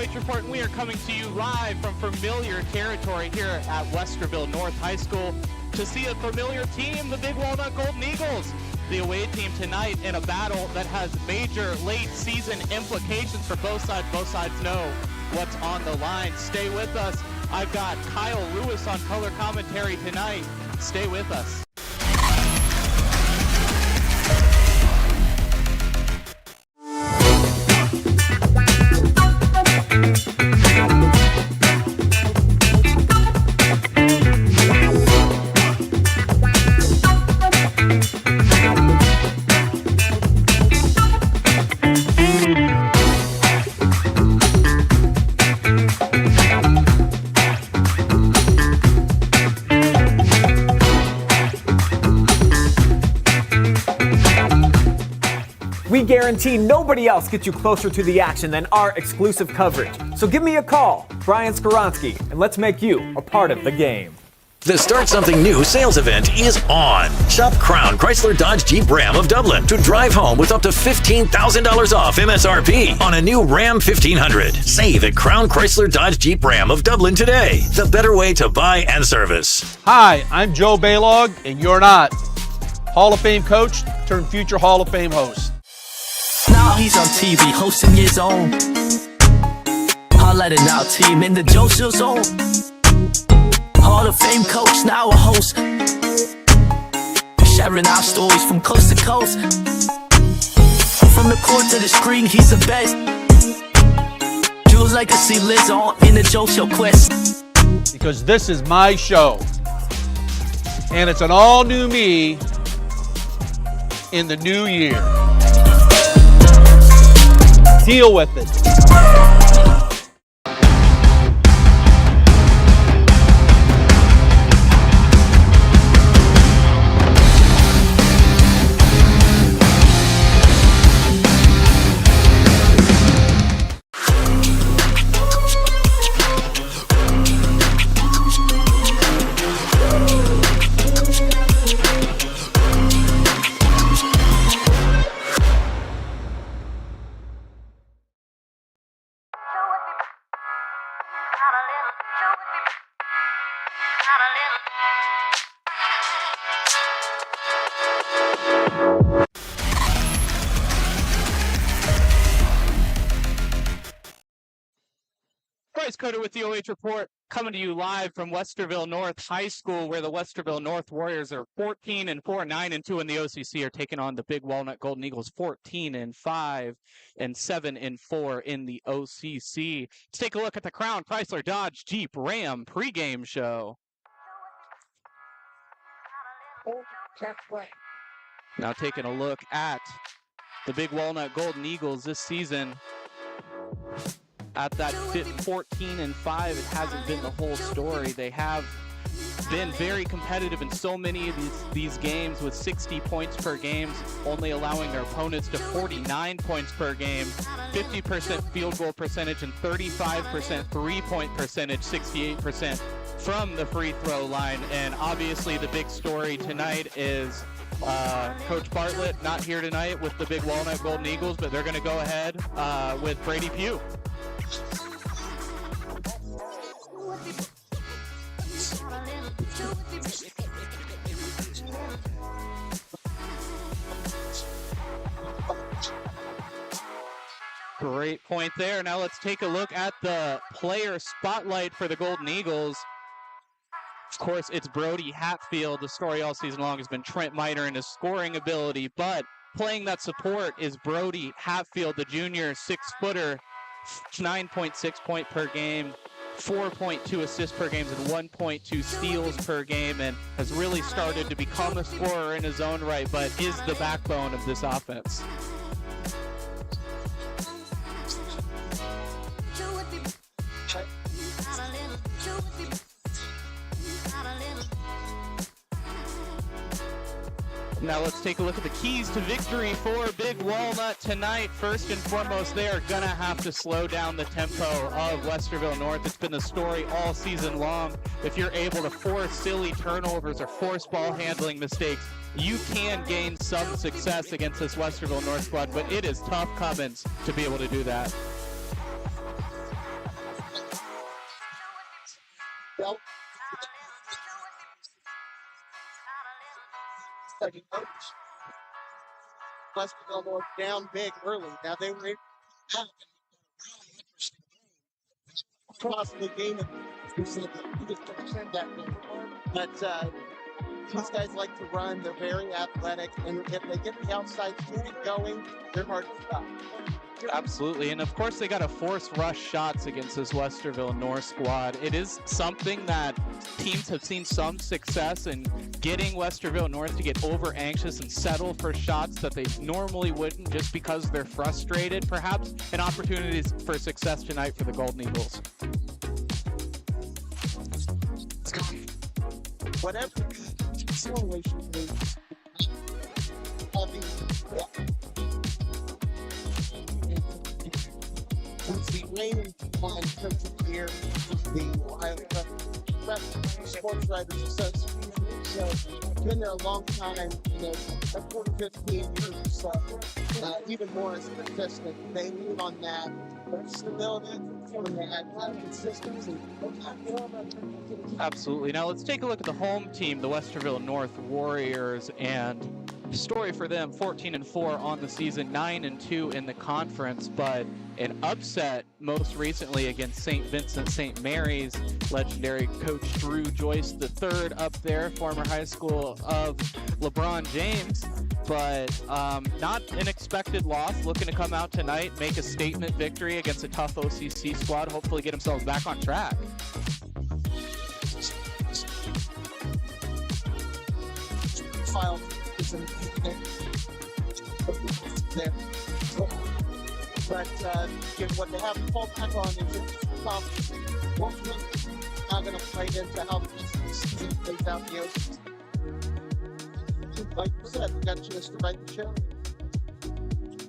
OH.REPORT, and we are coming to you live from familiar territory here at Westerville North High School to see a familiar team, the Big Walnut Golden Eagles, the away team tonight in a battle that has major late season implications for both sides. Both sides know what's on the line. Stay with us. I've got Kyle Lewis on color commentary tonight. Stay with us. We guarantee nobody else gets you closer to the action than our exclusive coverage. So give me a call, Brian Skoronsky, and let's make you a part of the game. The Start Something New sales event is on. Shop Crown Chrysler Dodge Jeep Ram of Dublin to drive home with up to $15,000 off MSRP on a new Ram 1500. Save at Crown Chrysler Dodge Jeep Ram of Dublin today. The better way to buy and service. Hi, I'm Joe Baylog, and you're not. Hall of Fame coach turned future Hall of Fame host. Now he's on TV hosting his own highlighting our team in the Joe Show zone. Hall of Fame coach, now a host, sharing our stories from coast to coast. From the court to the screen, he's the best. Joe's legacy lives on in the Joe Show quest. Because this is my show, and it's an all new me in the new year. Deal with it. Bryce with the OH.REPORT, coming to you live from Westerville North High School, where the Westerville North Warriors are 14-4, 9-2 in the OCC, are taking on the Big Walnut Golden Eagles, 14-5 and 7-4 in the OCC. Let's take a look at the Crown Chrysler Dodge Jeep Ram pregame show. Now taking a look at the Big Walnut Golden Eagles this season. At that 14-5, it hasn't been the whole story. They have been very competitive in so many of these games, with 60 points per game, only allowing their opponents to 49 points per game, 50% field goal percentage, and 35% three-point percentage, 68% from the free throw line. And obviously the big story tonight is Coach Bartlett not here tonight with the Big Walnut Golden Eagles, but they're going to go ahead with Brady Pugh. Great point there. Now let's take a look at the player spotlight for the Golden Eagles. Of course, it's Brody Hatfield. The story all season long has been Trent Miner and his scoring ability, but playing that support is Brody Hatfield, the junior 6-footer, 9.6 point per game, 4.2 assists per game, and 1.2 steals per game, and has really started to become a scorer in his own right, but is the backbone of this offense. Now let's take a look at the keys to victory for Big Walnut tonight. First and foremost, they are going to have to slow down the tempo of Westerville North. It's been the story all season long. If you're able to force silly turnovers or force ball handling mistakes, you can gain some success against this Westerville North squad, but it is tough comings to be able to do that. Yep. Second coach. Westerville North down big early. Now they were able to have really interesting across the game. And so you just don't send that really far. But these guys like to run. They're very athletic. And if they get the outside shooting going, they're hard to stop. Absolutely, and of course they got to force rush shots against this Westerville North squad. It is something that teams have seen some success in getting Westerville North to get over anxious and settle for shots that they normally wouldn't just because they're frustrated. Perhaps an opportunity for success tonight for the Golden Eagles. Whatever situation is, the reigning one coach of the year, the Ohio Sports Writers Association. So, been there a long time, you know, 15 years or so. Even more as a participant, they lean on that stability, on that consistency. Absolutely. Now let's take a look at the home team, the Westerville North Warriors, and story for them: 14-4 on the season, 9-2 in the conference, but an upset most recently against St. Vincent St. Mary's. Legendary coach Drew Joyce III up there, former high school of LeBron James, but not an expected loss. Looking to come out tonight, make a statement victory against a tough OCC squad, hopefully get themselves back on track. File there. But what they have to fall back on is confidence. Ultimately, not going to play into how the season plays out in the OCC. Like you said, we got a chance to write the show.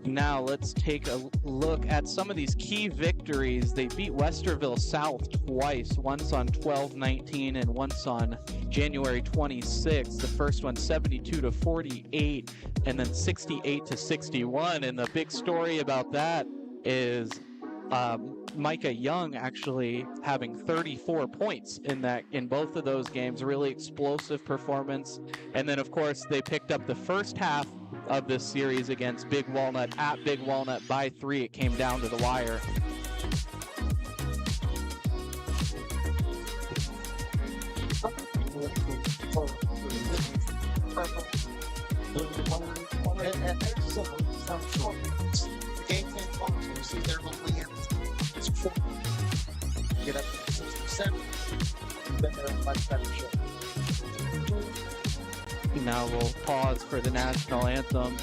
Now let's take a look at some of these key victories. They beat Westerville South twice, once on 12-19 and once on January 26th. The first one 72-48 and then 68-61. And the big story about that is Micah Young actually having 34 points in both of those games. Really explosive performance. And then of course they picked up the first half of this series against Big Walnut at Big Walnut by 3. It came down to the wire. Get up to 67, then they're in much better shape. Now we'll pause for the national anthem.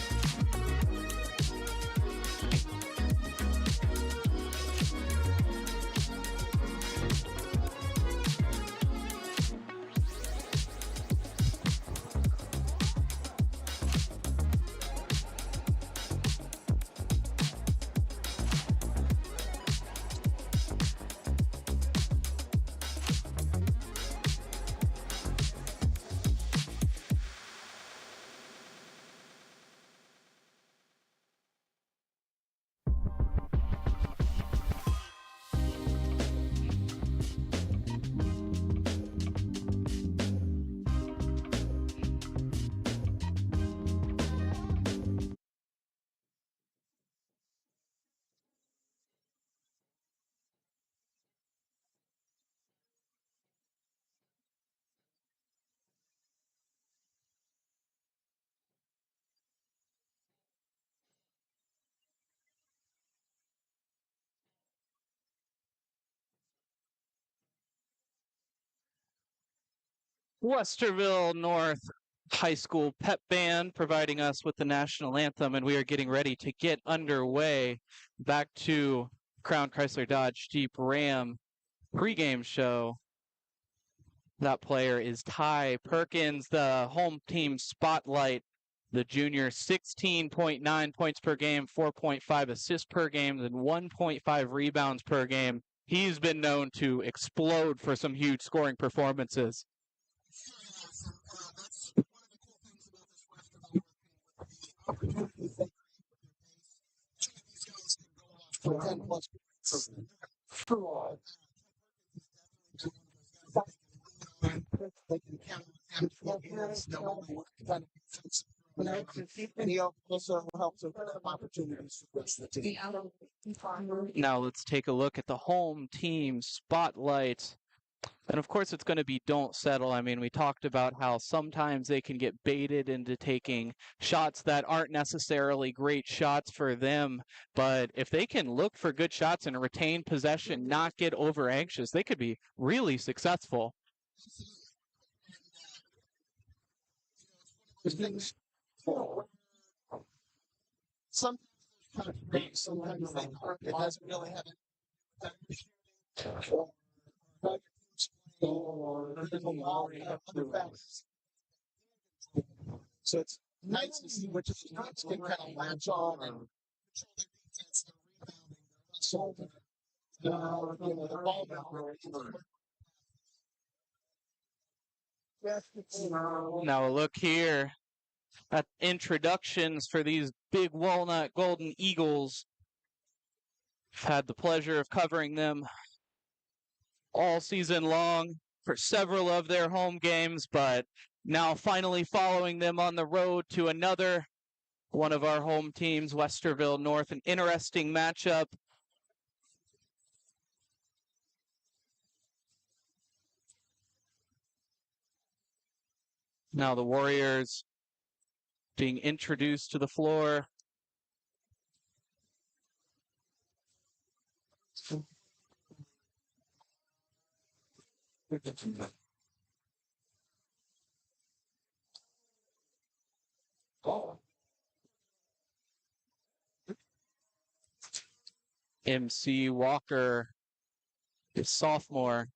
Westerville North High School pep band providing us with the national anthem, and we are getting ready to get underway back to Crown Chrysler Dodge Jeep Ram pregame show. That player is Ty Perkins, the home team spotlight. The junior, 16.9 points per game, 4.5 assists per game, and 1.5 rebounds per game. He's been known to explode for some huge scoring performances. For 10 plus they can count him for years, no matter what kind of defense. And he also helps with opportunities for the rest of the team. Now let's take a look at the home team spotlight. And of course, it's going to be don't settle. I mean, we talked about how sometimes they can get baited into taking shots that aren't necessarily great shots for them. But if they can look for good shots and retain possession, not get over anxious, they could be really successful. Sometimes they aren't. It doesn't really have other factors. So it's nice to see which of the teams can kind of latch on and control their defense, their rebounding, their the ball Now a look here at introductions for these Big Walnut Golden Eagles. I've had the pleasure of covering them all season long for several of their home games, but now finally following them on the road to another one of our home teams, Westerville North. An interesting matchup. Now the Warriors being introduced to the floor. MC Walker, the sophomore.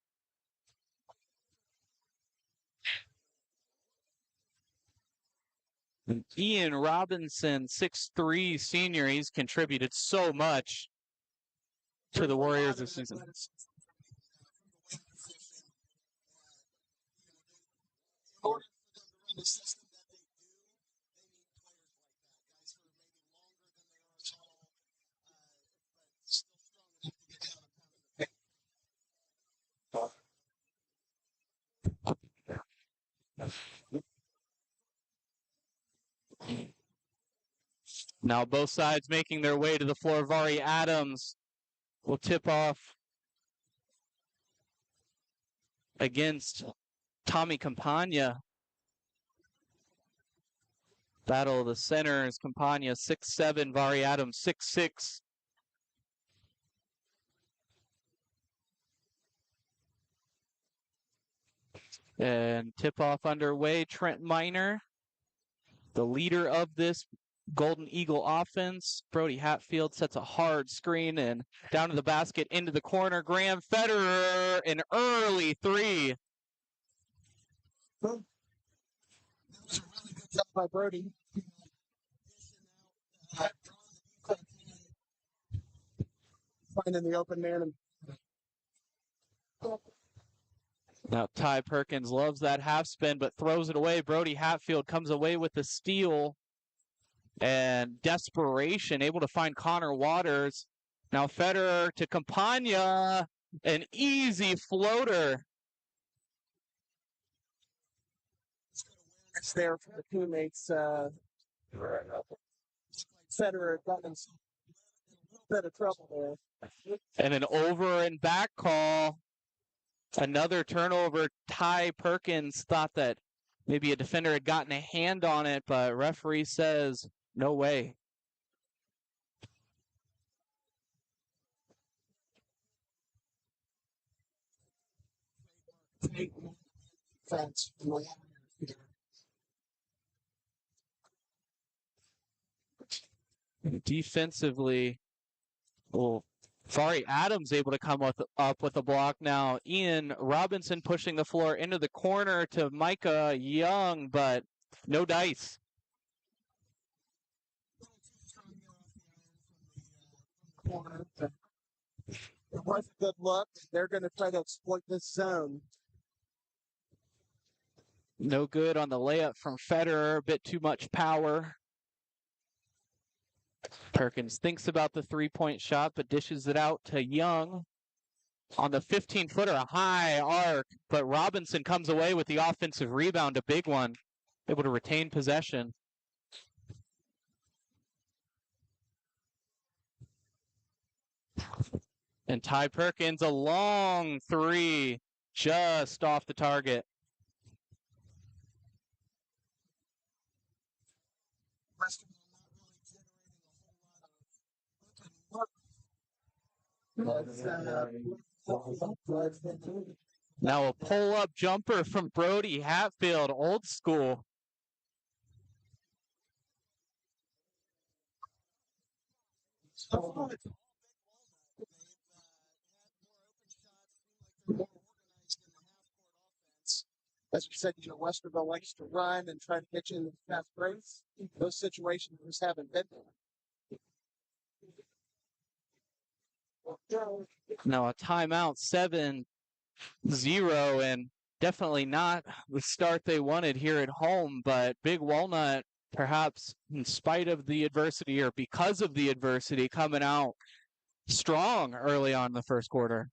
And Ian Robinson, 6'3", senior. He's contributed so much to the Warriors this season. Now both sides making their way to the floor. Vari Adams will tip off against Tommy Campagna. Battle of the centers. Campagna 6'7", Vari Adams 6'6". And tip-off underway. Trent Miner, the leader of this Golden Eagle offense. Brody Hatfield sets a hard screen and down to the basket, into the corner. Graham Federer, an early three. That was a really good job by Brody. Finding the open man. Now Ty Perkins loves that half spin, but throws it away. Brody Hatfield comes away with the steal. And desperation, able to find Connor Waters. Now Federer to Campagna, an easy floater. It's there for the teammates. Federer got in a little bit of trouble there. And an over and back call. Another turnover. Ty Perkins thought that maybe a defender had gotten a hand on it, but referee says no way. defense. Defensively, well, sorry, Adams able to come up with a block now. Ian Robinson pushing the floor into the corner to Micah Young, but no dice. It was a good look. They're going to try to exploit this zone. No good on the layup from Federer. A bit too much power. Perkins thinks about the three-point shot, but dishes it out to Young. On the 15-footer, a high arc, but Robinson comes away with the offensive rebound, a big one. Able to retain possession. And Ty Perkins, a long three, just off the target. Now a pull-up jumper from Brody Hatfield, old school. As we said, Westerville likes to run and try to get you in the fast breaks. Those situations just haven't been there. Now a timeout, 7-0, and definitely not the start they wanted here at home, but Big Walnut, perhaps in spite of the adversity or because of the adversity, coming out strong early on in the first quarter.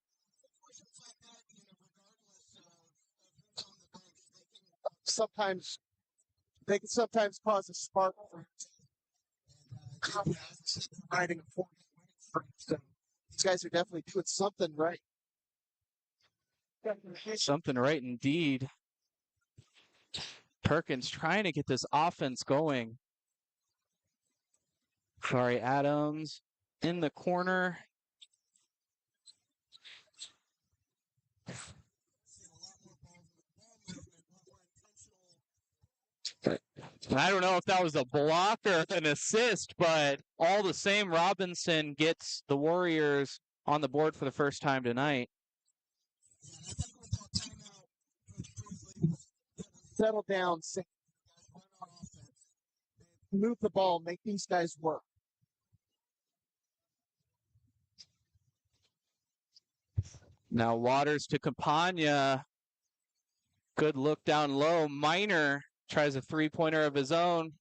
Sometimes they can sometimes cause a spark for riding a 4-game. So these guys are definitely doing something right. Something right indeed. Perkins trying to get this offense going. Sorry, Adams in the corner. I don't know if that was a block or an assist, but all the same, Robinson gets the Warriors on the board for the first time tonight. Settle down, move the ball, make these guys work. Now Waters to Campagna. Good look down low. Minor tries a three-pointer of his own.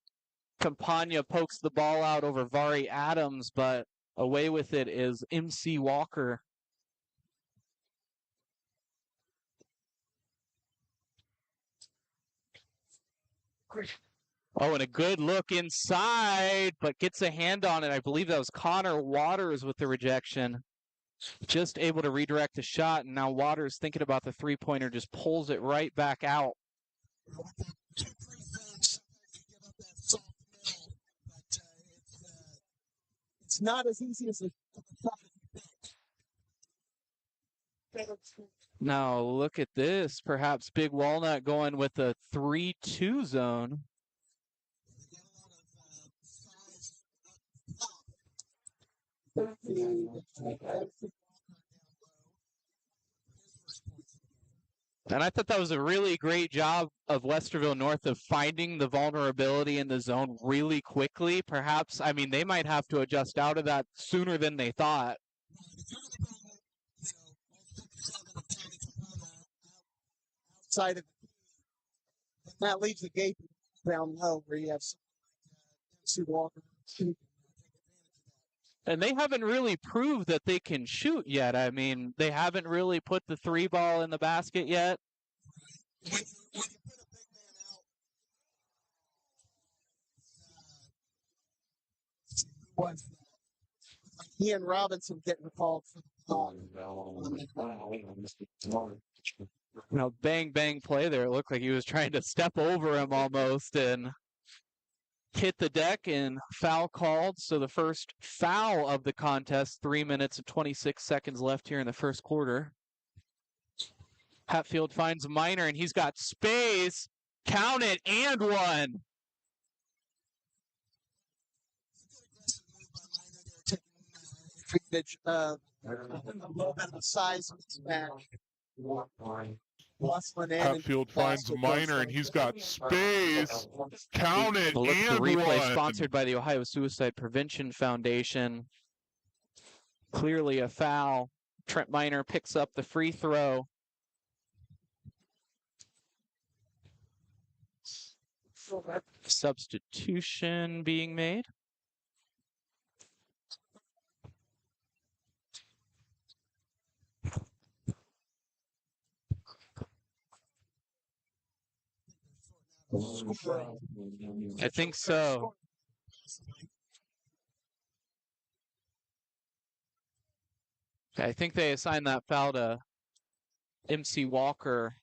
Campagna pokes the ball out over Vari Adams, but away with it is MC Walker. Oh, and a good look inside, but gets a hand on it. I believe that was Connor Waters with the rejection. Just able to redirect the shot, and now Waters, thinking about the three-pointer, just pulls it right back out. It's not as easy as it. Now look at this. Perhaps Big Walnut going with a 3-2 zone. And I thought that was a really great job of Westerville North of finding the vulnerability in the zone really quickly. Perhaps, I mean, they might have to adjust out of that sooner than they thought. Side of that leaves the gate down low where you have some Walker. And they haven't really proved that they can shoot yet. I mean, they haven't really put the three ball in the basket yet. Ian Robinson getting the call for the ball. Now, bang, bang play there. It looked like he was trying to step over him almost and hit the deck, and foul called. So the first foul of the contest, 3 minutes and 26 seconds left here in the first quarter. Hatfield finds Minor, and he's got space. Count it, and one. Advantage of a little bit of a size mismatch. Hatfield finds Minor, and he's got space. Count it, Look, the and replay one. sponsored by the Ohio Suicide Prevention Foundation. Clearly a foul. Trent Minor picks up the free throw. Substitution being made. I think so. I think they assigned that foul to MC Walker.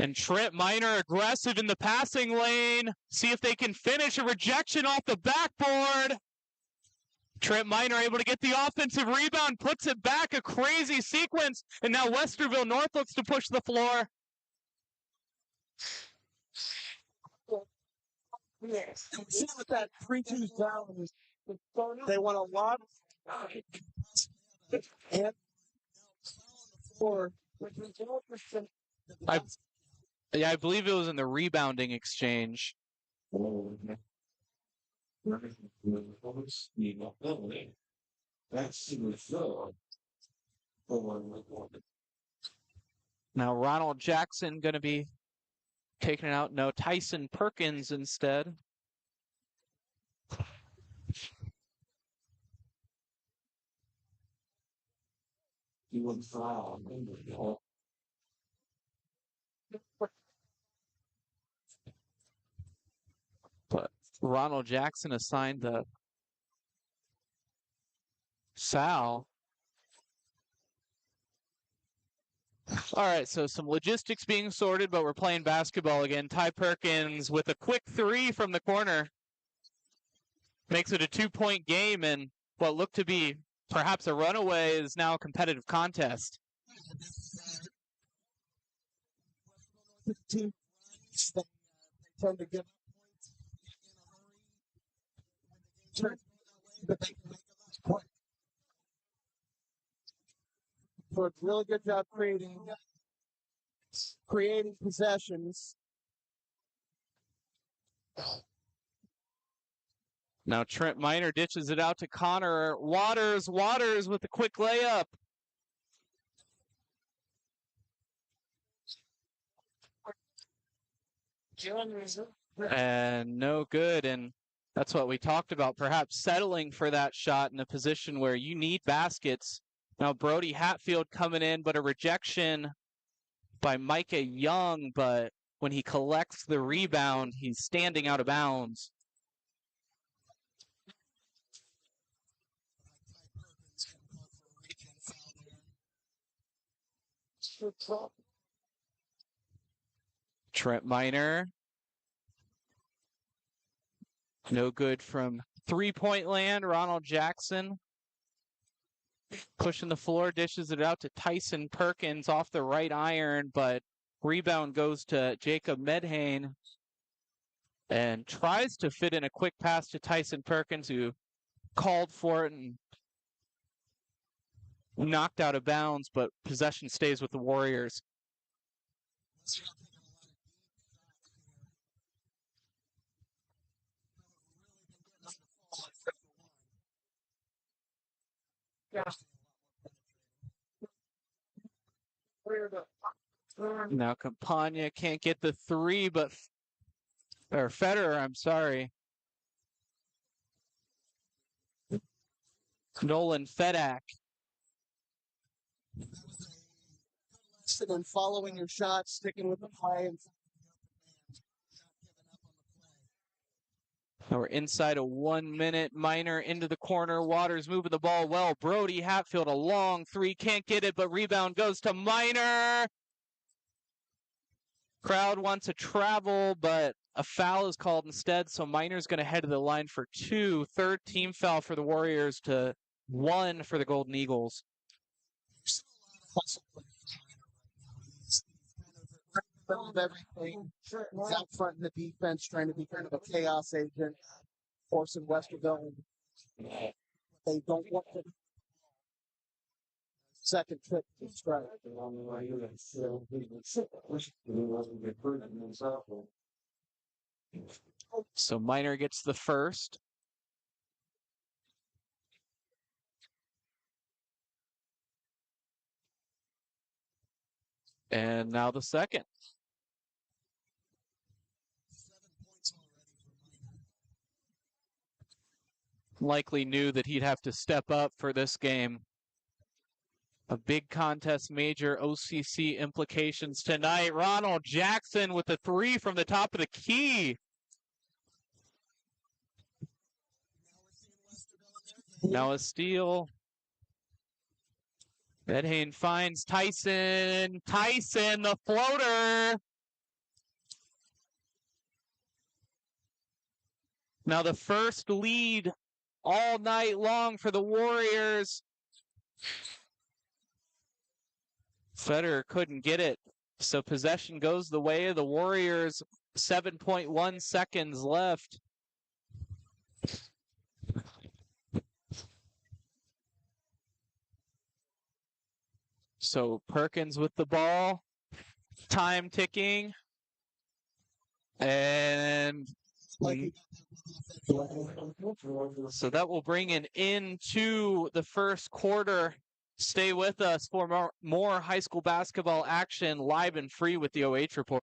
And Trent Minor aggressive in the passing lane. See if they can finish a rejection off the backboard. Trent Minor able to get the offensive rebound, puts it back, a crazy sequence. And now Westerville North looks to push the floor. Yes. See with that 3-2 down, they want a lot and for I believe it was in the rebounding exchange. Now Ronald Jackson going to be taking it out. No, Tyson Perkins instead. But Ronald Jackson assigned the foul. All right, so some logistics being sorted, but we're playing basketball again. Ty Perkins with a quick three from the corner. Makes it a 2-point game, and what looked to be perhaps a runaway is now a competitive contest. team tend to give but they can make a last point. So it's a really good job creating possessions. Now Trent Minor ditches it out to Connor Waters. Waters with a quick layup. And no good. And that's what we talked about, perhaps settling for that shot in a position where you need baskets. Now Brody Hatfield coming in, but a rejection by Micah Young. But when he collects the rebound, he's standing out of bounds. Trent Minor. No good from three-point land. Ronald Jackson pushing the floor, dishes it out to Tyson Perkins off the right iron, but rebound goes to Jacob Medhane and tries to fit in a quick pass to Tyson Perkins, who called for it and knocked out of bounds, but possession stays with the Warriors. Now Campagna can't get the three, but or Federer, I'm sorry. Nolan Fedak. And following your shot, sticking with the play. And Now we're inside a 1 minute. Minor into the corner. Waters moving the ball well. Brody Hatfield, a long three. Can't get it, but rebound goes to Minor. Crowd wants to travel, but a foul is called instead, so Minor's going to head to the line for 2. Third team foul for the Warriors to 1 for the Golden Eagles. Of everything. He's out front in the defense, trying to be kind of a chaos agent, forcing Westerville. They don't want to. Second trip to strike. So Minor gets the first. And now the second. Likely knew that he'd have to step up for this game. A big contest, major OCC implications tonight. Ronald Jackson with the 3 from the top of the key. Now a steal. Bedhane finds Tyson. Tyson, the floater. Now the first lead all night long for the Warriors. Federer couldn't get it, so possession goes the way of the Warriors. 7.1 seconds left. So Perkins with the ball, time ticking, and so that will bring an end to the first quarter. Stay with us for more high school basketball action live and free with the OH Report.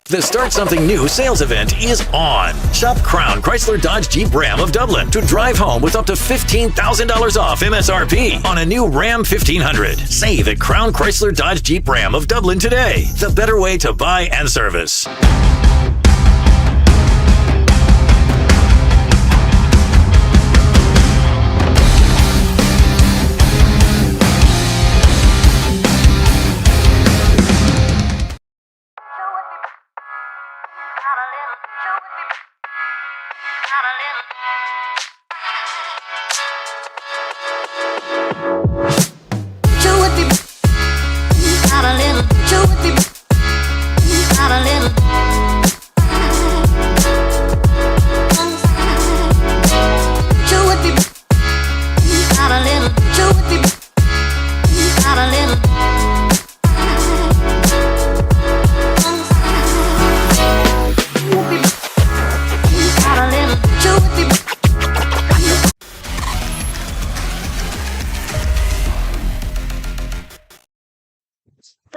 The Start Something New sales event is on. Shop Crown Chrysler Dodge Jeep Ram of Dublin to drive home with up to $15,000 off MSRP on a new Ram 1500. Save at Crown Chrysler Dodge Jeep Ram of Dublin today. The better way to buy and service.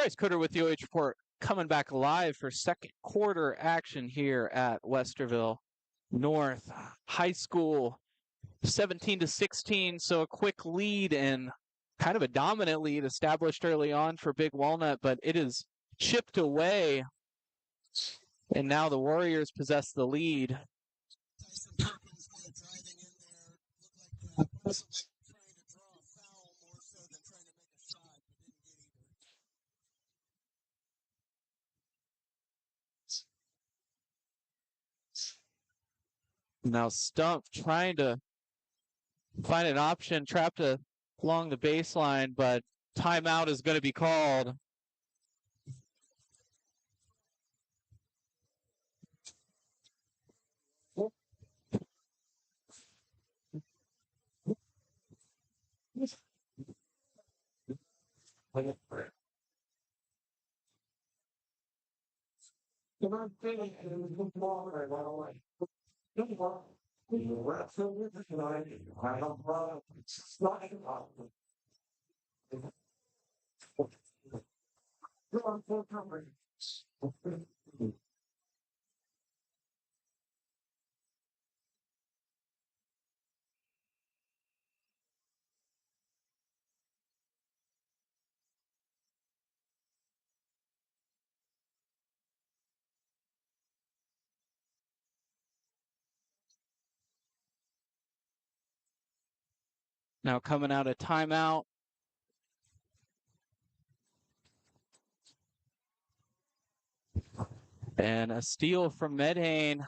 Bryce with the OH Report, coming back live for second quarter action here at Westerville North High School. 17-16, so a quick lead and kind of a dominant lead established early on for Big Walnut, but it is chipped away, and now the Warriors possess the lead. Now Stump trying to find an option, trapped along the baseline, but timeout is going to be called. Now coming out of timeout, And a steal from Medhane.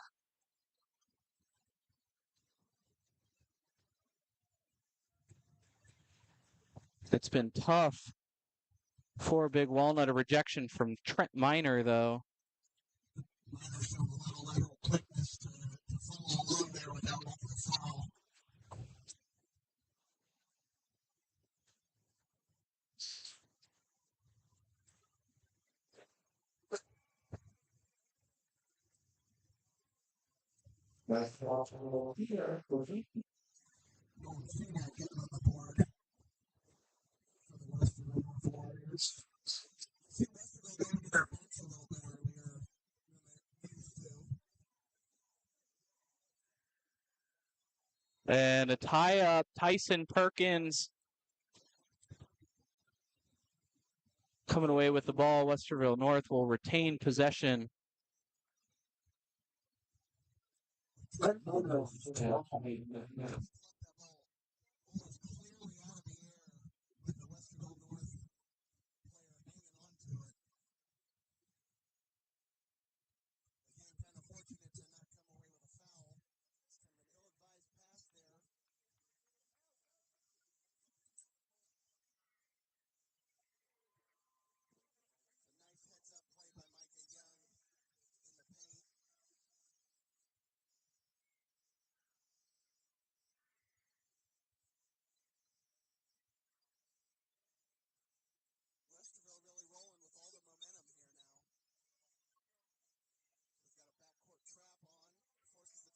It's been tough for Big Walnut. A rejection from Trent Miner, though. Miner showed a lot of lateral quickness to follow along there without making a foul. Nice foul here. Going Phoenix getting on the board for the Westerville North Warriors. I think Westerville going to their bench a little bit earlier than they used to. And a tie-up. Tyson Perkins coming away with the ball. Westerville North will retain possession. Westerville really rolling with all the momentum here now. They've got a backcourt trap on, forces the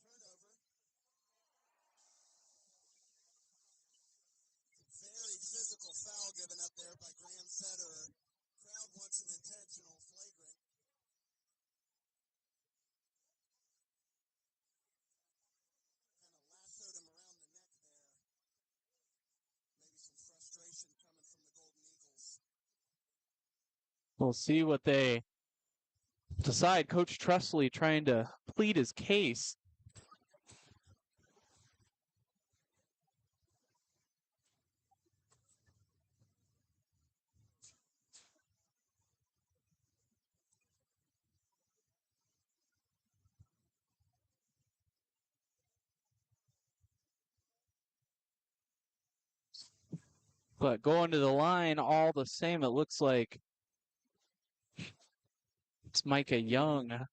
turnover. It's a very physical foul given up there by Graham Setter. Crowd wants an intentional flagrant. Kind of lassoed him around the neck there. Maybe some frustration coming from the Golden Eagles. We'll see what they decide. Coach Trustley trying to plead his case. But going to the line all the same, it looks like it's Micah Young.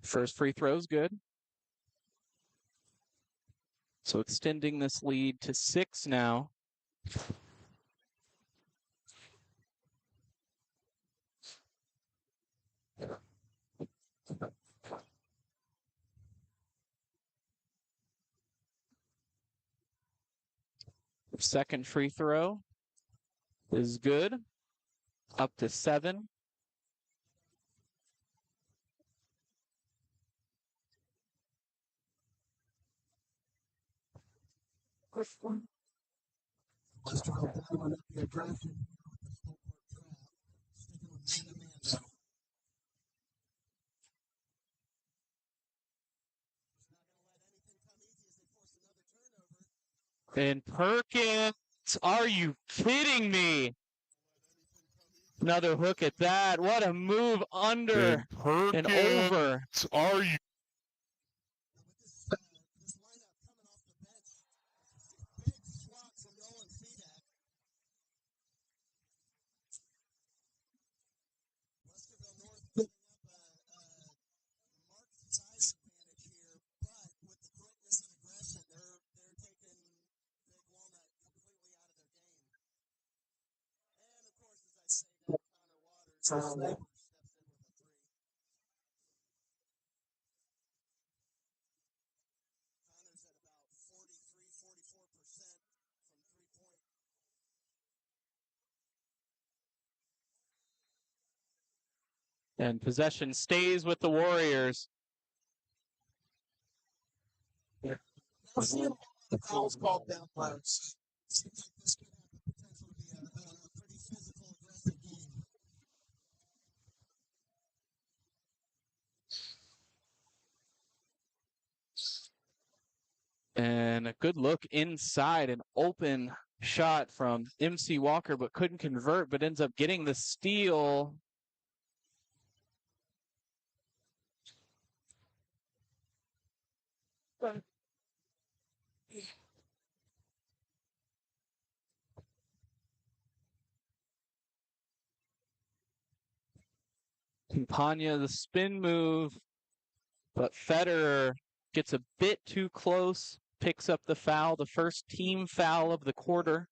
First free throw's good. So extending this lead to 6 now. Second free throw is good. Up to 7. Westerville dialing up the aggression here with the full court trap. Sticking with man-to-man now. He's not going to let anything come easy as they force another turnover. And Perkins, are you kidding me? Another hook at that. What a move under and over. Are you? This lineup coming off the bench. Big swat from Nolan Fedak. Westerville North picking up a marked size advantage here, but with the quickness and aggression, they're taking Big Walnut completely out of their game. And of course, as I say, got Connor Waters, the sniper, steps in with a 3. Connor's at about 43-44% from 3-point. And possession stays with the Warriors. Now seeing the fouls called down low. Seems like this could have the potential to be a pretty physical, aggressive game. And a good look inside, an open shot from MC Walker, but couldn't convert, but ends up getting the steal. Campagna, the spin move, but Federer gets a bit too close, picks up the foul, the first team foul of the quarter.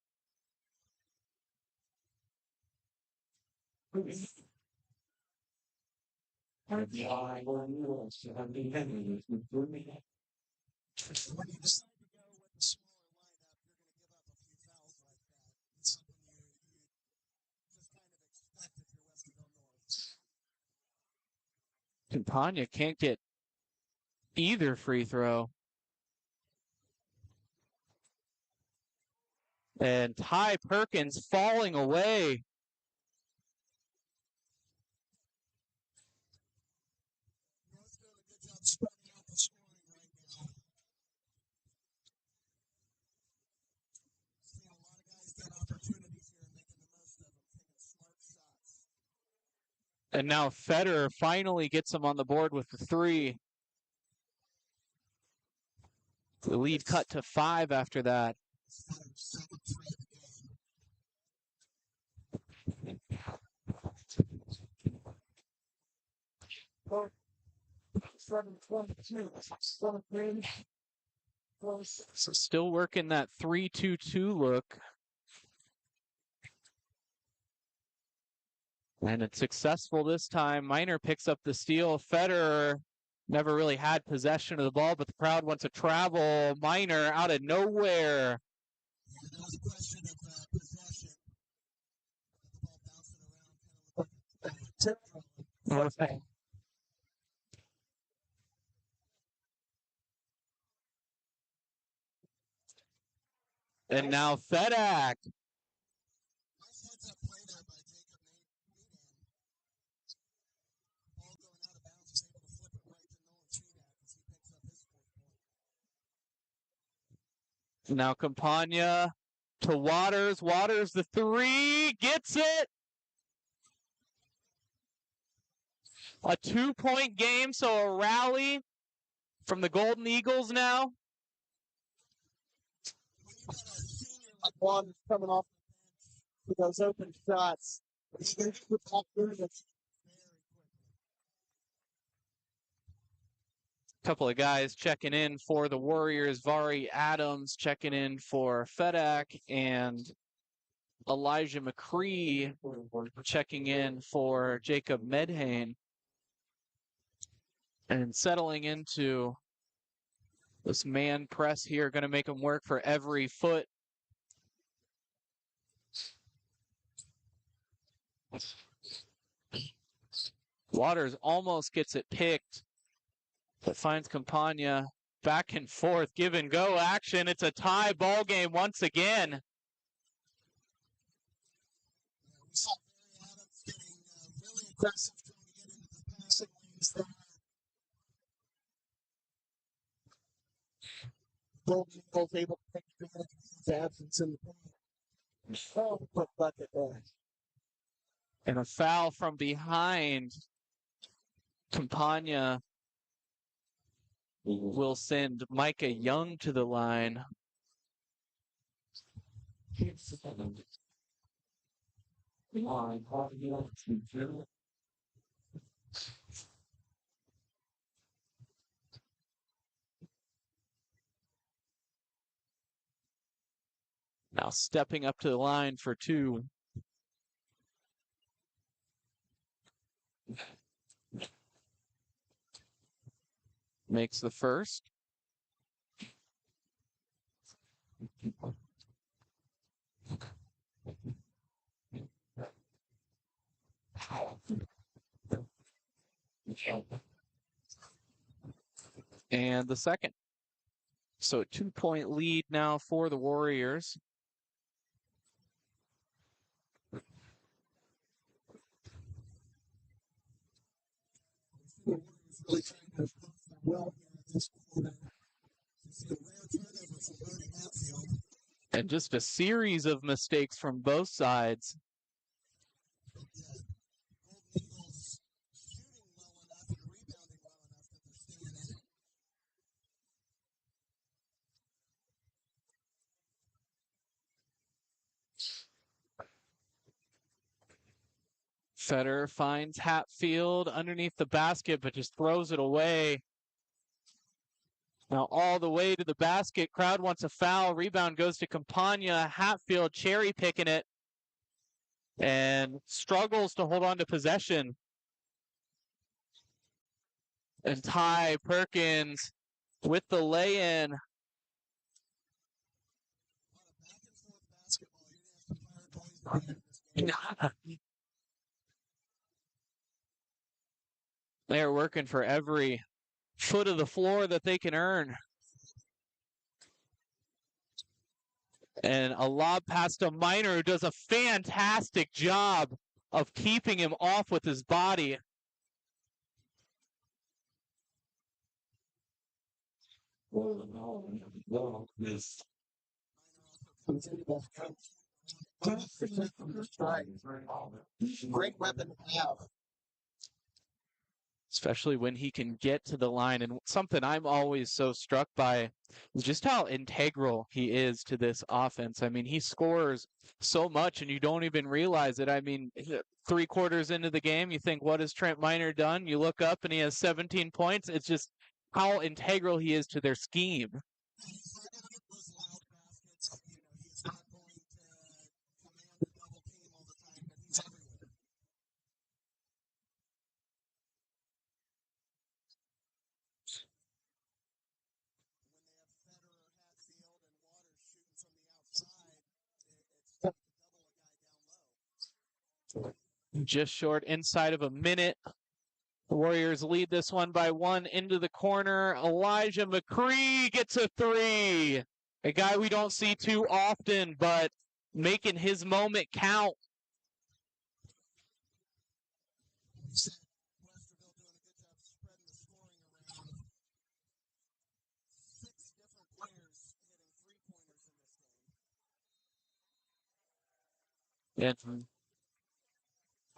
Campagna can't get either free throw. And Ty Perkins falling away. And now Federer finally gets him on the board with the three. The lead cut to 5 after that. So still working that 3-2-2 look. And it's successful this time. Minor picks up the steal. Federer never really had possession of the ball, but the crowd wants to travel. Minor out of nowhere. Yeah, there was a question of possession. The ball bouncing around, kind of like tip. And now Fedak. Nice heads-up play there by Jacob Medan. Ball going out of bounds, is able to flip it right to Nolan Fedak as he picks up his 4th point. Now Campagna to Waters. Waters the 3. Gets it. A 2-point game, so a rally from the Golden Eagles now. When you got a senior like Waters coming off with those open shots, he's going to put back there very quickly. Couple of guys checking in for the Warriors. Vari Adams checking in for Fedak, and Elijah McCree checking in for Jacob Medhane. And settling into this man press here, going to make him work for every foot. Waters almost gets it picked, but finds Campagna. Back and forth, give and go action. It's a tie ball game once again. We saw Barry Adams getting really aggressive trying to get into the passing lanes there. Golden Eagles able to take advantage of his absence in the paint. Oh, quick bucket there. And a foul from behind. Campagna will send Micah Young to the line. Now stepping up to the line for 2. Makes the first. And the second. So a 2-point lead now for the Warriors. Really trying to well here in this quarter. You see a rare turnover And just a series of mistakes from both sides. Federer finds Hatfield underneath the basket, but just throws it away. Now all the way to the basket. Crowd wants a foul. Rebound goes to Campagna. Hatfield cherry picking it and struggles to hold on to possession. And Ty Perkins with the lay-in. They're working for every foot of the floor that they can earn. And a lob pass to Minor, who does a fantastic job of keeping him off with his body. Great weapon to have. Especially when he can get to the line. And something I'm always so struck by is just how integral he is to this offense. I mean, he scores so much and you don't even realize it. I mean, 3 quarters into the game, you think, what has Trent Minor done? You look up and he has 17 points. It's just how integral he is to their scheme. Just short inside of a minute. The Warriors lead this one by 1 into the corner. Elijah McCree gets a 3. A guy we don't see too often, but making his moment count. And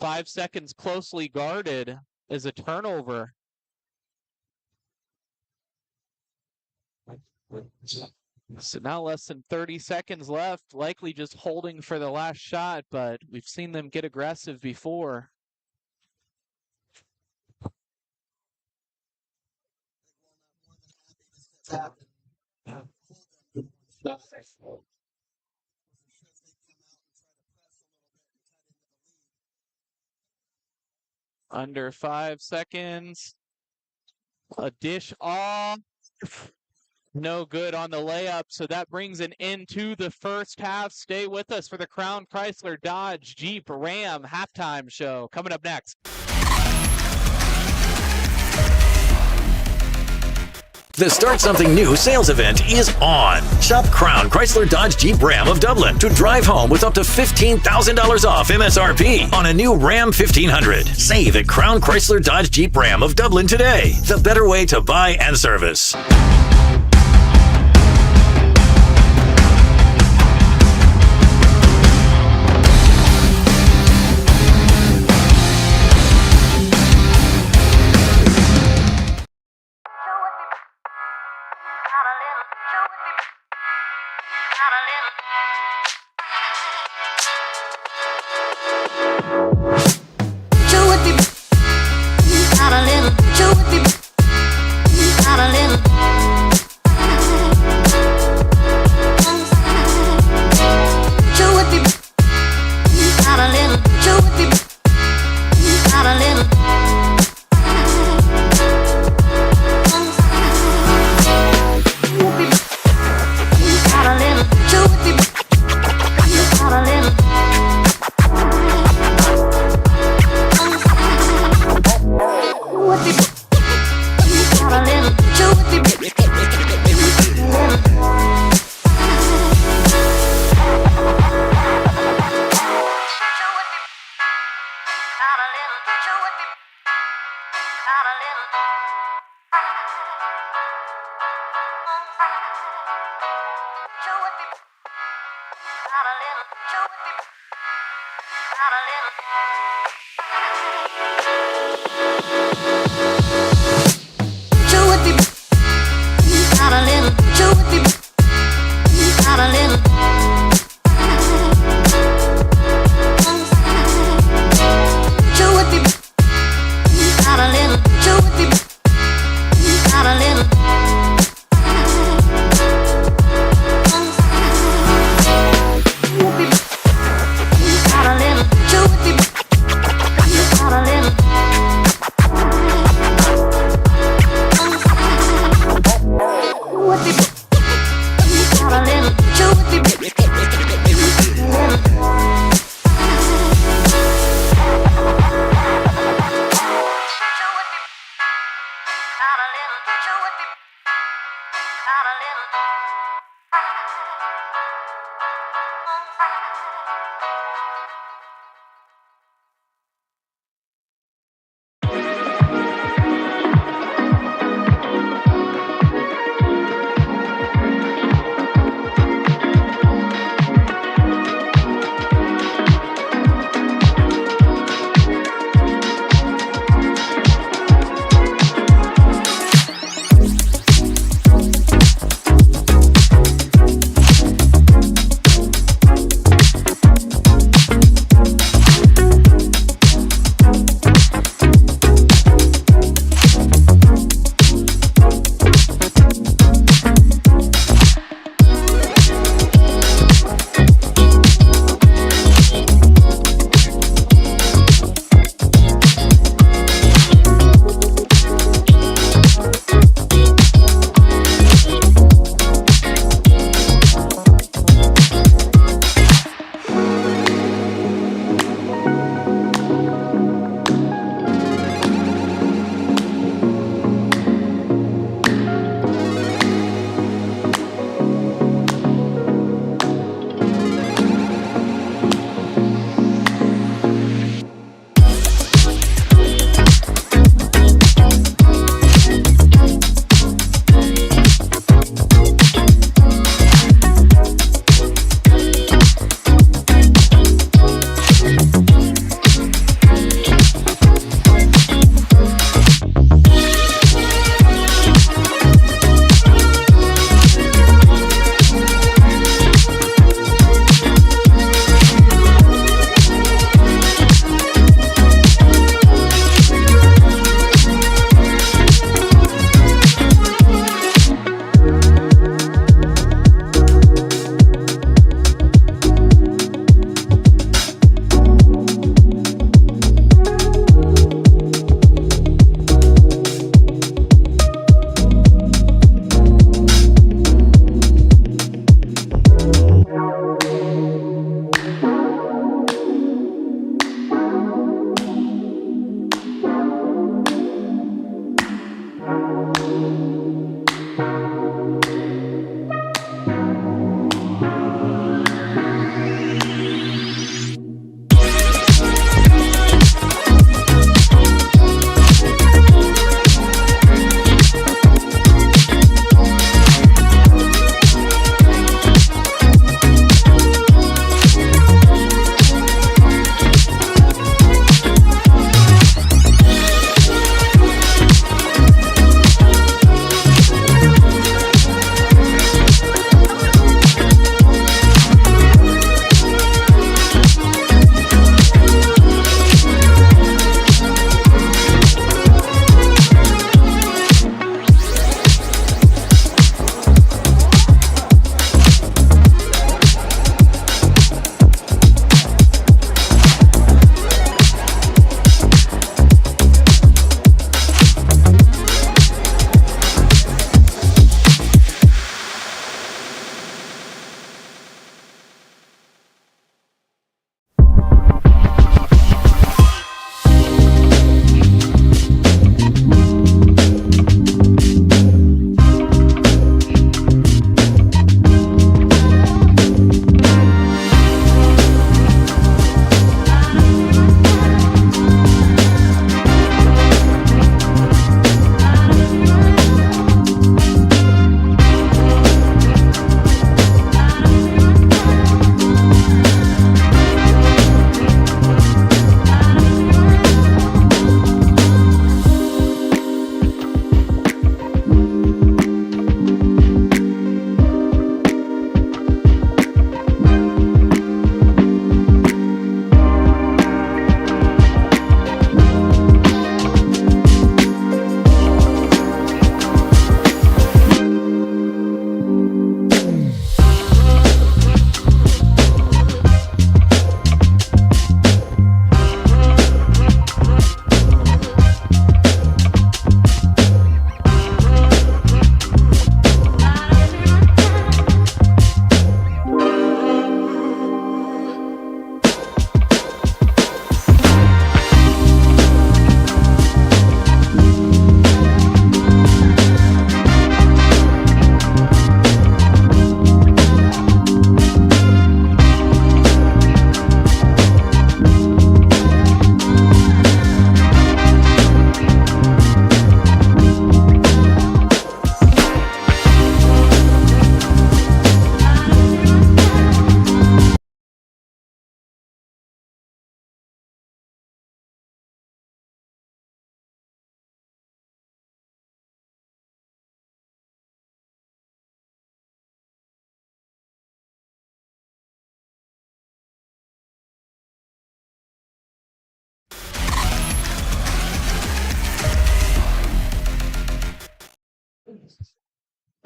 5 seconds closely guarded is a turnover. So now less than 30 seconds left, likely just holding for the last shot, but we've seen them get aggressive before. Under 5 seconds. A dish off. No good on the layup, so that brings an end to the first half. Stay with us for the Crown Chrysler Dodge Jeep Ram halftime show coming up next. The Start Something New sales event is on. Shop Crown Chrysler Dodge Jeep Ram of Dublin to drive home with up to $15,000 off MSRP on a new Ram 1500. Save at Crown Chrysler Dodge Jeep Ram of Dublin today. The better way to buy and service.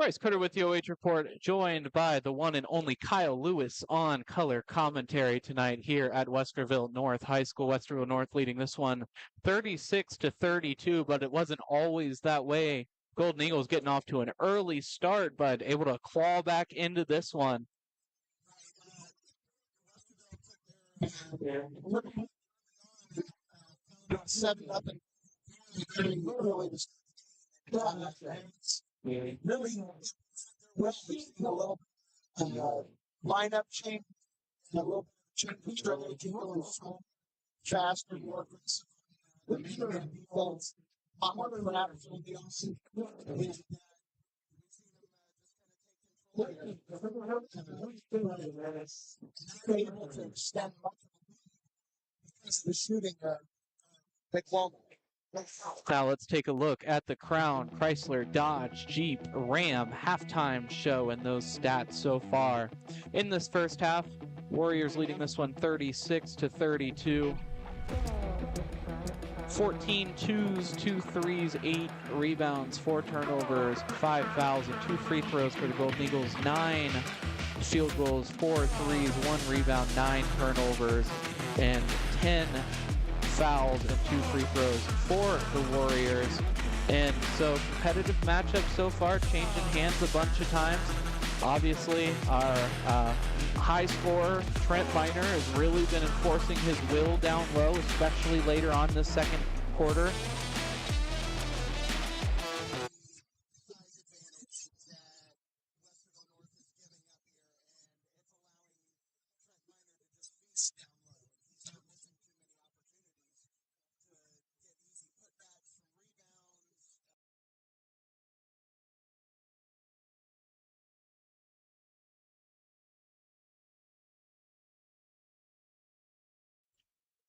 Bryce Cutter with the OH Report, joined by the one and only Kyle Lewis on color commentary tonight here at Westerville North High School. Westerville North leading this one 36-32, but it wasn't always that way. Golden Eagles getting off to an early start, but able to claw back into this one. Seven up and really just really a little lineup change, a little change of strategy, going faster, more aggressive. The defense, more than absolutely awesome. Able to extend because of the shooting. Big Walnut. Now let's take a look at the Crown, Chrysler, Dodge, Jeep, Ram halftime show and those stats so far. In this first half, Warriors leading this one 36-32. 14 twos, 2 threes, 8 rebounds, 4 turnovers, 5 fouls, and 2 free throws for the Golden Eagles. 9 field goals, 4 threes, 1 rebound, 9 turnovers, and 10 fouls and 2 free throws for the Warriors. And so competitive matchup so far, changing hands a bunch of times. Obviously, our high scorer, Trent Miner, has really been enforcing his will down low, especially later on this second quarter.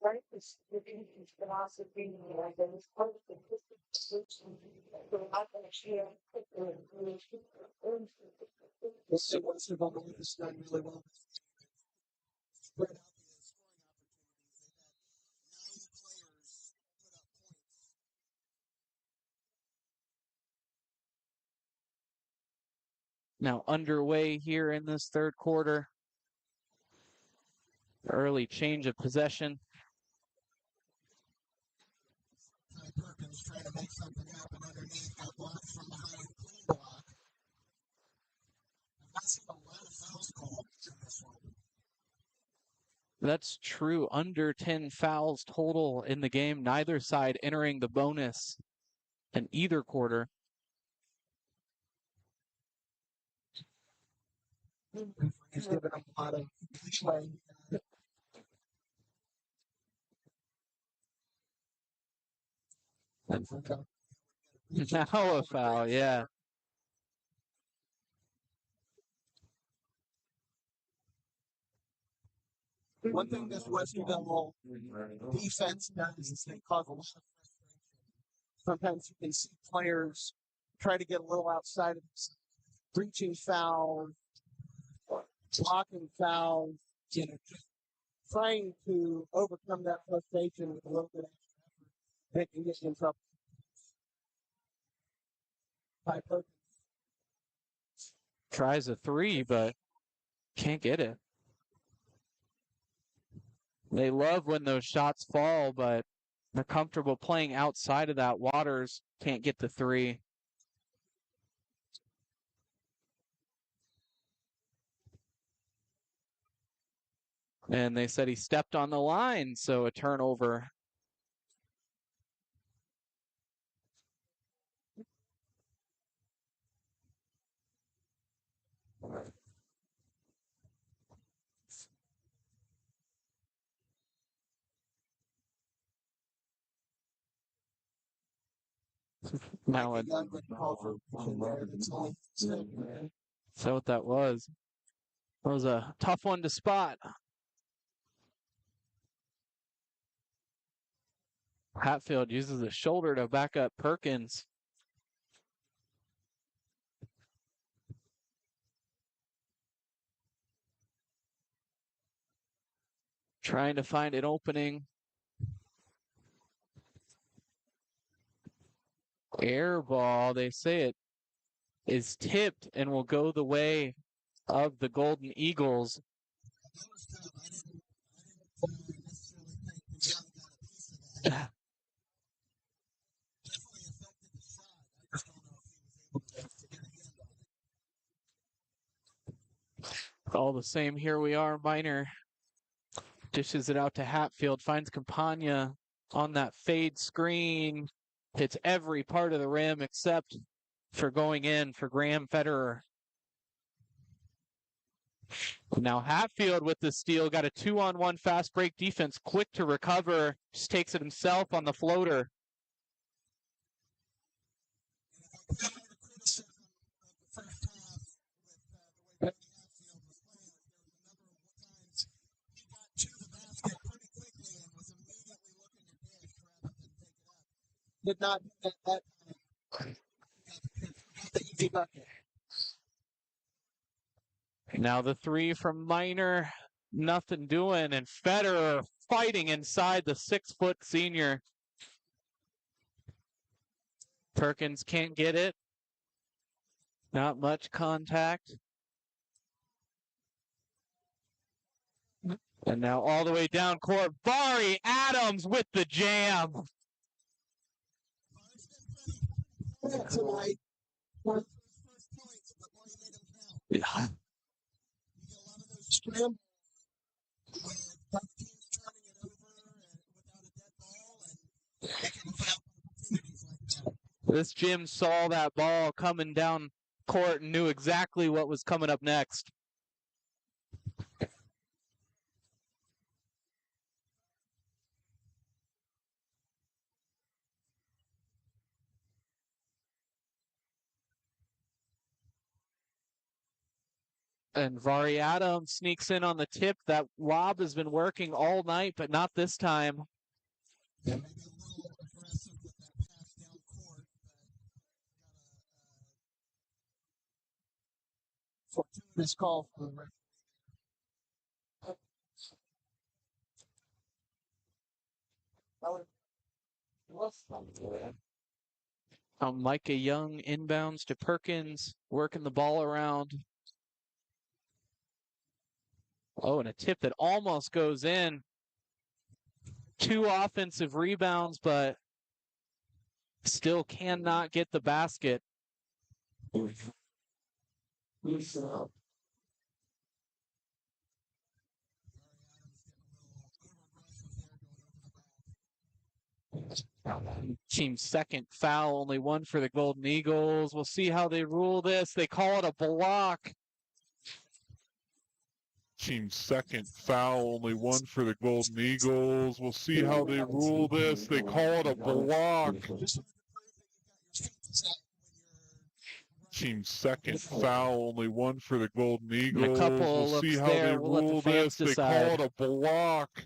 Right, it's his philosophy, like that is part of the system. I actually We'll see what Westerville North has done really well. Spread out the scoring opportunities. They've had 9 players put up points. Now underway here in this third quarter. Early change of possession. Perkins trying to make something happen underneath. Got blocked from behind. Clean block. I've seen a lot of fouls called in this one. That's true. Under 10 fouls total in the game. Neither side entering the bonus in either quarter. He's given them a lot of leeway. Now a foul, yeah. One thing this Westerville defense does is they cause a lot of frustration. Sometimes you can see players try to get a little outside of themselves. Breaching fouls, blocking fouls, just trying to overcome that frustration with a little bit of extra effort. They can get you in trouble. By Perkins. Tries a 3, but can't get it. They love when those shots fall, but they're comfortable playing outside of that. Waters can't get the 3. And they said he stepped on the line, so a turnover. Now it, so what that was. That was a tough one to spot. Hatfield uses the shoulder to back up Perkins. Trying to find an opening. Air ball, they say it is tipped and will go the way of the Golden Eagles. All the same, here we are. Minor dishes it out to Hatfield, finds Campagna on that fade screen, hits every part of the rim except for going in for Graham Federer. Now Hatfield with the steal, got a 2-on-1 fast break defense, quick to recover, just takes it himself on the floater. Did not do that the easy bucket. Now the three from Minor, nothing doing, and Federer fighting inside the 6-foot senior. Perkins can't get it. Not much contact. And now all the way down court, Bari Adams with the jam. Tonight, Yeah. scramble. This Jim saw that ball coming down court and knew exactly what was coming up next. And Vari Adams sneaks in on the tip. That lob has been working all night, but not this time. Yeah, maybe a little aggressive with that pass down court, but got a fortuitous call from the referee. Micah Young inbounds to Perkins, working the ball around. Oh, and a tip that almost goes in. 2 offensive rebounds, but still cannot get the basket. Team's second foul, only 1 for the Golden Eagles. We'll see how they rule this. They call it a block. Team's second foul, only 1 for the Golden Eagles. We'll see how they rule this. They call it a block. Team's second foul, only 1 for the Golden Eagles. A couple We'll looks see how there. they We'll let the rule fans this. They call decide. it a block.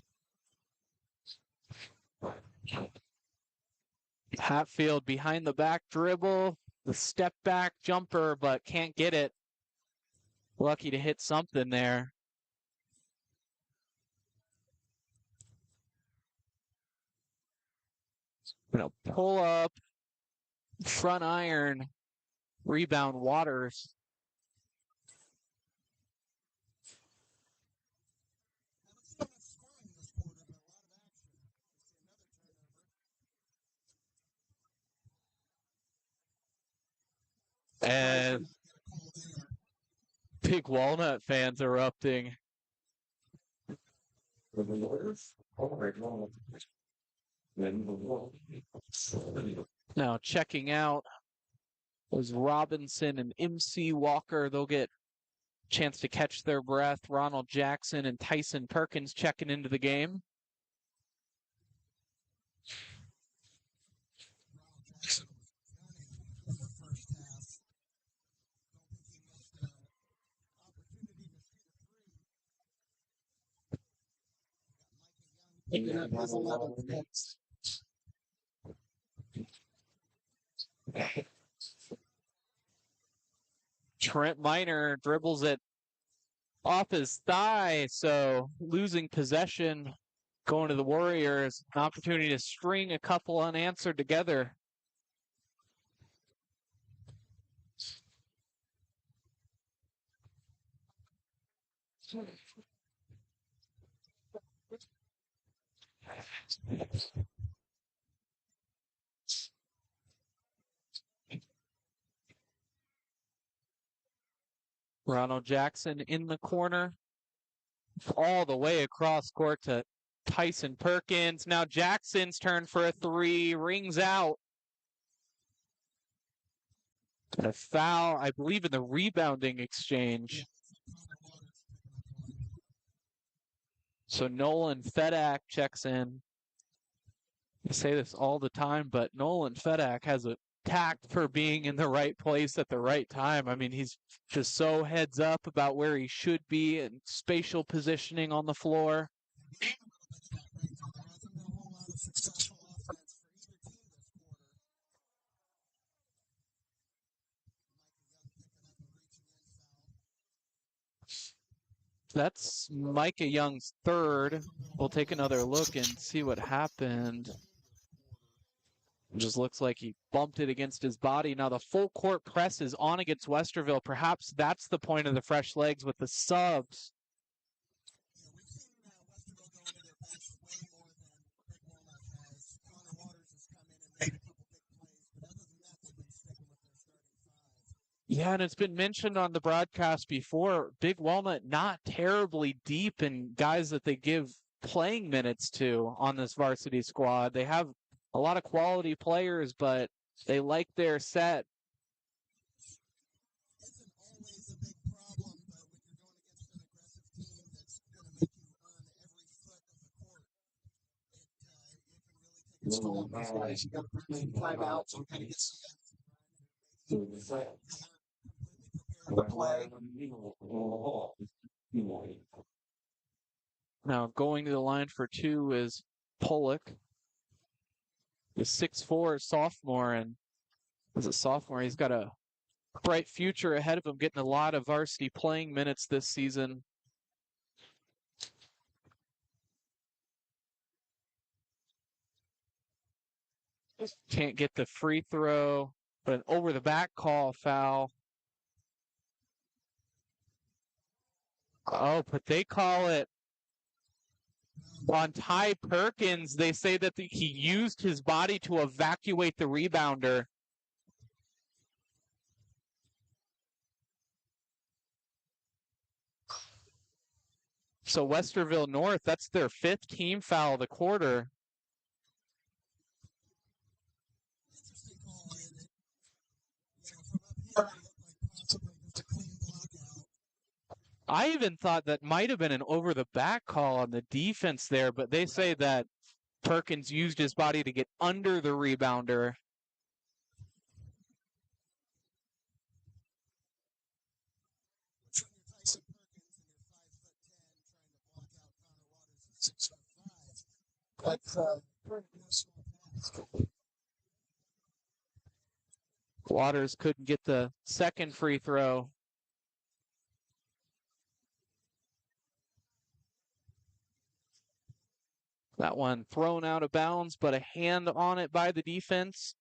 Hatfield behind the back dribble, the step back jumper, but can't get it. Lucky to hit something there. Pull up, front iron, rebound Waters. And Big Walnut fans erupting. Now checking out was Robinson and MC Walker. They'll get a chance to catch their breath. Ronald Jackson and Tyson Perkins checking into the game. Trent Minor dribbles it off his thigh, so losing possession, going to the Warriors, an opportunity to string a couple unanswered together. Ronald Jackson in the corner, all the way across court to Tyson Perkins. Now Jackson's turn for a three, rings out. And a foul, I believe, in the rebounding exchange. So Nolan Fedak checks in. I say this all the time, but Nolan Fedak has a tact for being in the right place at the right time. I mean, he's just so heads up about where he should be and spatial positioning on the floor. That's Micah Young's third. We'll take another look and see what happened. It just looks like he bumped it against his body. Now the full court press is on against Westerville. Perhaps that's the point of the fresh legs with the subs. Yeah, and it's been mentioned on the broadcast before, Big Walnut not terribly deep in guys that they give playing minutes to on this varsity squad. They have a lot of quality players, but they like their set. It's full of those guys. You got to bring some time out so kind of get some play. Now going to the line for two is Pollock, the 6'4" sophomore, and as a sophomore, he's got a bright future ahead of him, getting a lot of varsity playing minutes this season. Can't get the free throw, but an over-the-back call foul. Oh, but they call it on Ty Perkins. They say that he used his body to evacuate the rebounder. So Westerville North, that's their fifth team foul of the quarter. I even thought that might have been an over-the-back call on the defense there, but they say that Perkins used his body to get under the rebounder. Waters couldn't get the second free throw. That one thrown out of bounds, but a hand on it by the defense.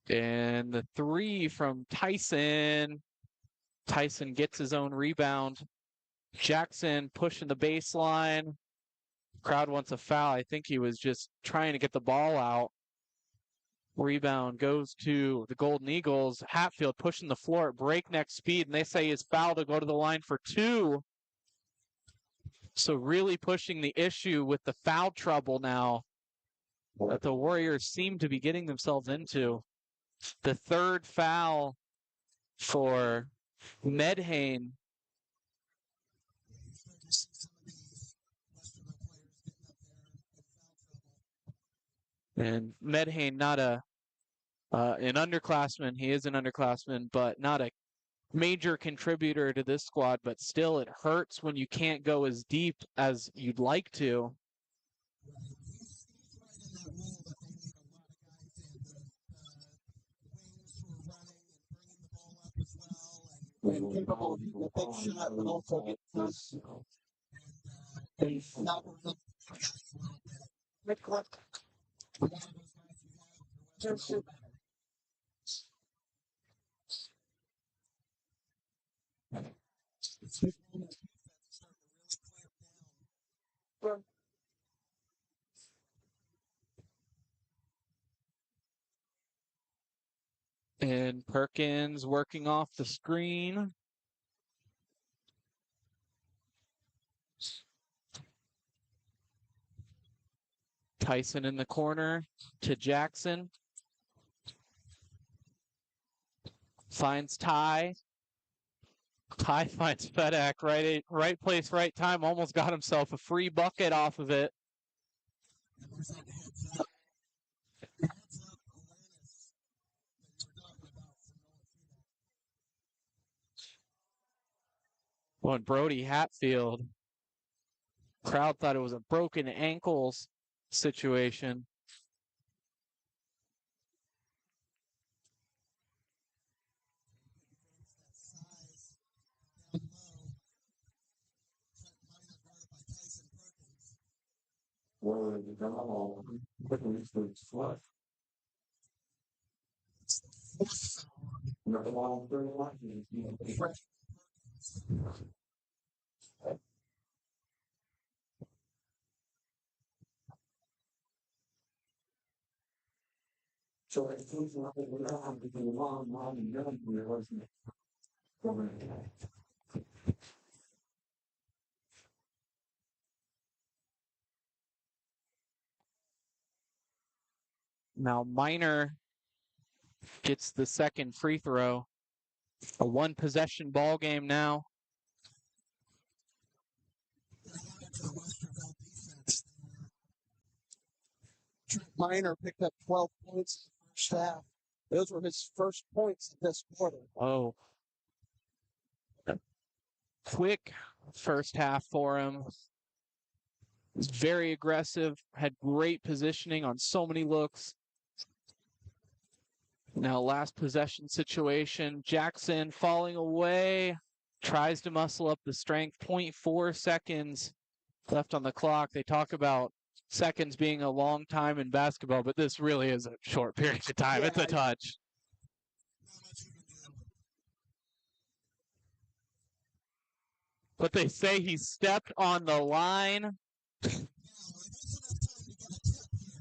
And the three from Tyson. Tyson gets his own rebound. Jackson pushing the baseline. Crowd wants a foul. I think he was just trying to get the ball out. Rebound goes to the Golden Eagles. Hatfield pushing the floor at breakneck speed, and they say he's fouled to go to the line for two. So really pushing the issue with the foul trouble now that the Warriors seem to be getting themselves into. The third foul for Medhane. And Medhane, not an underclassman. He is an underclassman, but not a major contributor to this squad. But still, it hurts when you can't go as deep as you'd like to. And capable of hitting a big shot, but also get this. And Perkins working off the screen. Tyson in the corner to Jackson. Finds Ty. Ty finds Fedak, right place, right time. Almost got himself a free bucket off of it. Well, Brody Hatfield. Crowd thought it was a broken ankles situation. Now Minor gets the second free throw. A one possession ball game now. Minor picked up 12 points in the first half. Those were his first points in this quarter. Oh. Quick first half for him. Was very aggressive, had great positioning on so many looks. Now last possession situation, Jackson falling away, tries to muscle up the strength, 0.4 seconds left on the clock. They talk about seconds being a long time in basketball, but this really is a short period of time. Yeah, it's a touch. But they say he stepped on the line.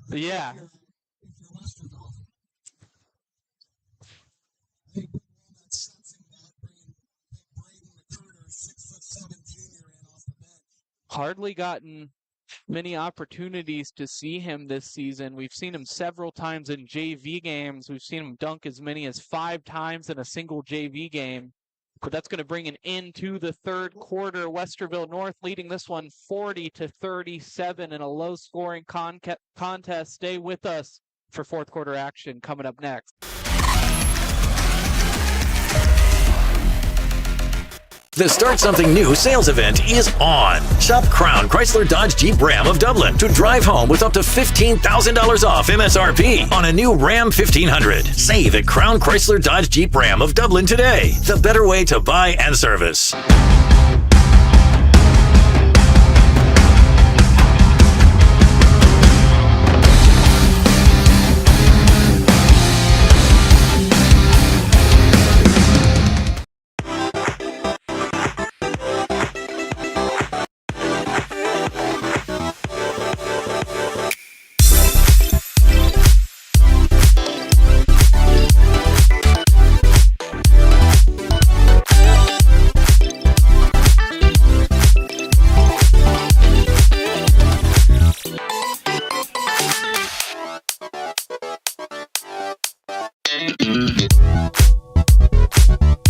Yeah. Hardly gotten many opportunities to see him this season. We've seen him several times in JV games. We've seen him dunk as many as 5 times in a single JV game. But that's going to bring an end to the third quarter. Westerville North leading this one 40-37 in a low-scoring contest. Stay with us for fourth quarter action coming up next. The Start Something New sales event is on. Shop Crown Chrysler Dodge Jeep Ram of Dublin to drive home with up to $15,000 off MSRP on a new Ram 1500. Save at Crown Chrysler Dodge Jeep Ram of Dublin today. The better way to buy and service.